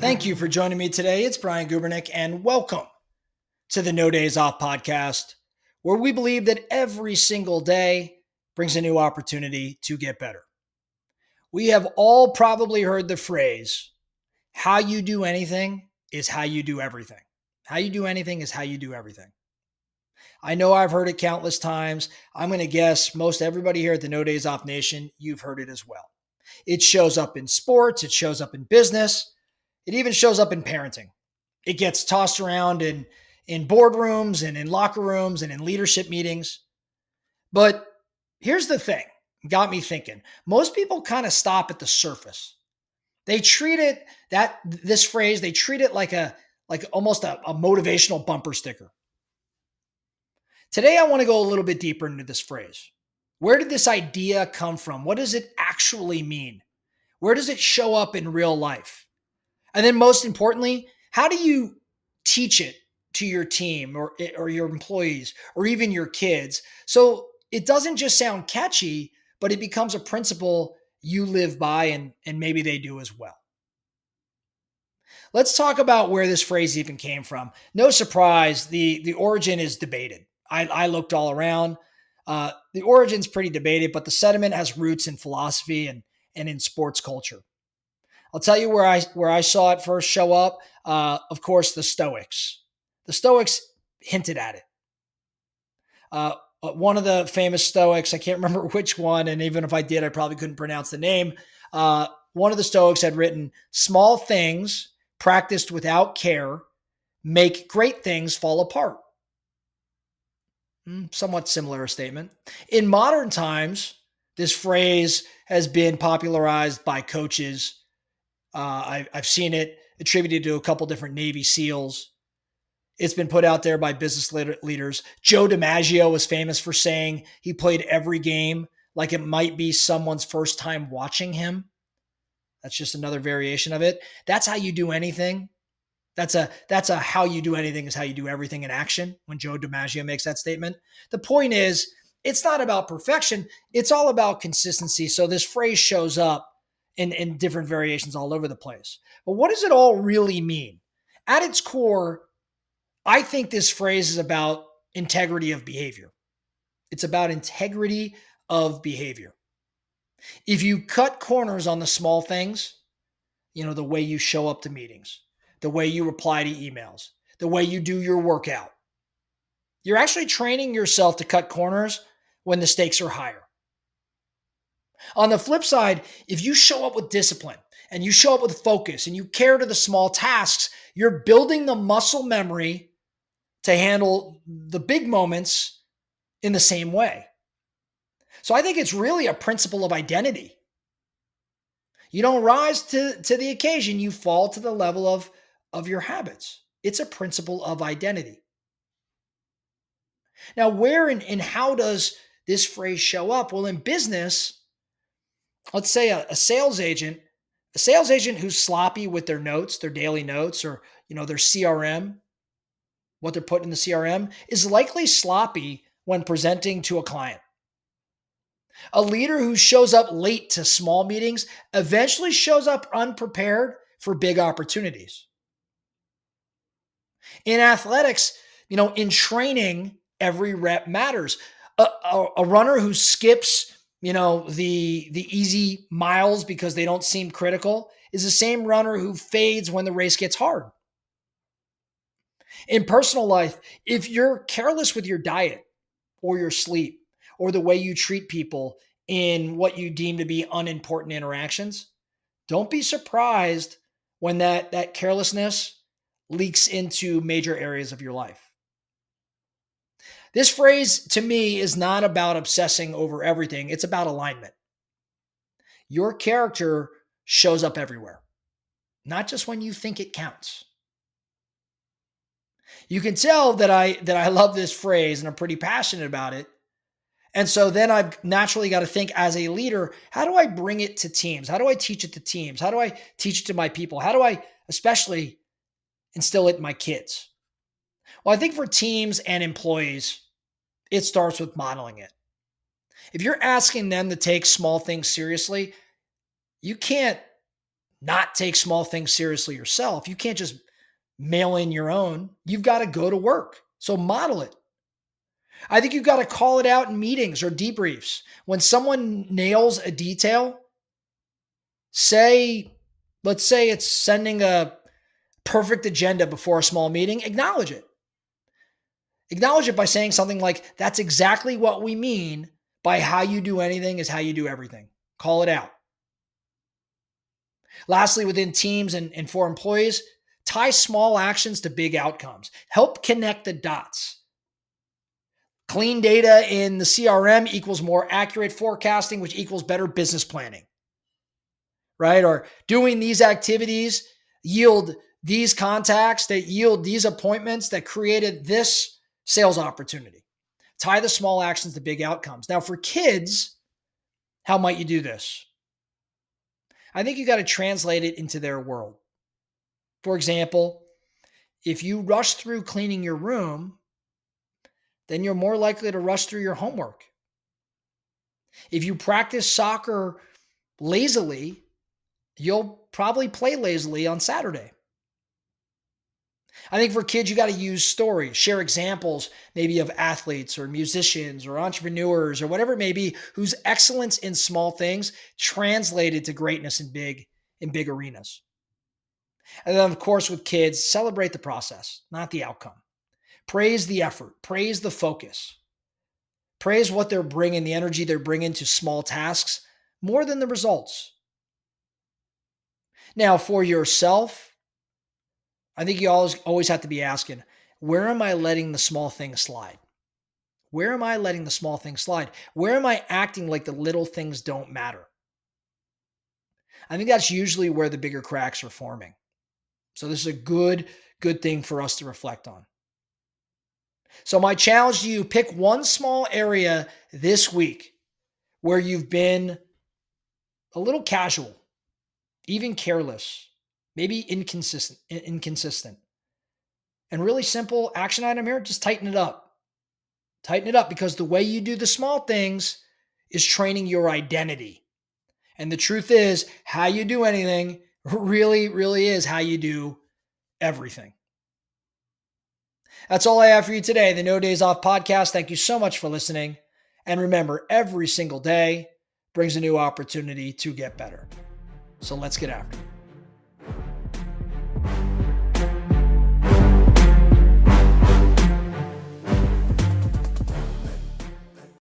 Thank you for joining me today. It's Brian Gubernick, and welcome to the No Days Off podcast, where we believe that every single day brings a new opportunity to get better. We have all probably heard the phrase, how you do anything is how you do everything. How you do anything is how you do everything. I know I've heard it countless times. I'm going to guess most everybody here at the No Days Off Nation, you've heard it as well. It shows up in sports. It shows up in business. It even shows up in parenting. It gets tossed around in boardrooms and in locker rooms and in leadership meetings. But here's the thing, got me thinking. Most people kind of stop at the surface. They treat it this phrase, they treat it like almost a motivational bumper sticker. Today I want to go a little bit deeper into this phrase. Where did this idea come from? What does it actually mean? Where does it show up in real life? And then most importantly, how do you teach it to your team or your employees or even your kids so it doesn't just sound catchy, but it becomes a principle you live by and maybe they do as well. Let's talk about where this phrase even came from. No surprise, the origin is debated. I looked all around. The origin's pretty debated, but the sentiment has roots in philosophy and in sports culture. I'll tell you where I saw it first show up. Of course, the Stoics. The Stoics hinted at it. One of the famous Stoics, I can't remember which one, and even if I did, I probably couldn't pronounce the name. One of the Stoics had written, "Small things practiced without care make great things fall apart." Somewhat similar statement. In modern times, this phrase has been popularized by coaches. I've seen it attributed to a couple different Navy SEALs. It's been put out there by business leaders. Joe DiMaggio was famous for saying he played every game like it might be someone's first time watching him. That's just another variation of it. That's how you do anything. That's a how you do anything is how you do everything in action when Joe DiMaggio makes that statement. The point is, it's not about perfection. It's all about consistency. So this phrase shows up in different variations all over the place. But what does it all really mean? At its core, I think this phrase is about integrity of behavior. It's about integrity of behavior. If you cut corners on the small things, the way you show up to meetings, the way you reply to emails, the way you do your workout, you're actually training yourself to cut corners when the stakes are higher. On the flip side, if you show up with discipline and you show up with focus and you care to the small tasks, you're building the muscle memory to handle the big moments in the same way. So I think it's really a principle of identity. You don't rise to the occasion, you fall to the level of your habits. It's a principle of identity. Now, where and how does this phrase show up? Well, in business, let's say a sales agent who's sloppy with their notes, their daily notes, or their CRM, what they're putting in the CRM, is likely sloppy when presenting to a client. A leader who shows up late to small meetings eventually shows up unprepared for big opportunities. In athletics, in training, every rep matters. A runner who skips, the easy miles because they don't seem critical is the same runner who fades when the race gets hard. In personal life, if you're careless with your diet or your sleep or the way you treat people in what you deem to be unimportant interactions, don't be surprised when that carelessness leaks into major areas of your life. This phrase, to me, is not about obsessing over everything. It's about alignment. Your character shows up everywhere, not just when you think it counts. You can tell that I love this phrase and I'm pretty passionate about it. And so then I've naturally got to think as a leader, how do I bring it to teams? How do I teach it to teams? How do I teach it to my people? How do I especially instill it in my kids? Well, I think for teams and employees, it starts with modeling it. If you're asking them to take small things seriously, you can't not take small things seriously yourself. You can't just mail in your own. You've got to go to work. So model it. I think you've got to call it out in meetings or debriefs. When someone nails a detail, say, let's say it's sending a perfect agenda before a small meeting, acknowledge it. Acknowledge it by saying something like, that's exactly what we mean by how you do anything is how you do everything. Call it out. Lastly, within teams and for employees, tie small actions to big outcomes. Help connect the dots. Clean data in the CRM equals more accurate forecasting, which equals better business planning, right? Or doing these activities yield these contacts that yield these appointments that created this sales opportunity. Tie the small actions to big outcomes. Now, for kids, how might you do this? I think you got to translate it into their world. For example, if you rush through cleaning your room, then you're more likely to rush through your homework. If you practice soccer lazily, you'll probably play lazily on Saturday. I think for kids, you got to use stories, share examples, maybe of athletes or musicians or entrepreneurs or whatever it may be, whose excellence in small things translated to greatness in big arenas. And then, of course, with kids, celebrate the process, not the outcome. Praise the effort, praise the focus, praise what they're bringing, the energy they're bringing to small tasks more than the results. Now, for yourself, I think you always have to be asking, where am I letting the small things slide? Where am I letting the small things slide? Where am I acting like the little things don't matter? I think that's usually where the bigger cracks are forming. So this is a good thing for us to reflect on. So my challenge to you, pick one small area this week where you've been a little casual, even careless, maybe inconsistent. And really simple action item here, just tighten it up. Tighten it up because the way you do the small things is training your identity. And the truth is, how you do anything really is how you do everything. That's all I have for you today, the No Days Off podcast. Thank you so much for listening. And remember, every single day brings a new opportunity to get better. So let's get after it.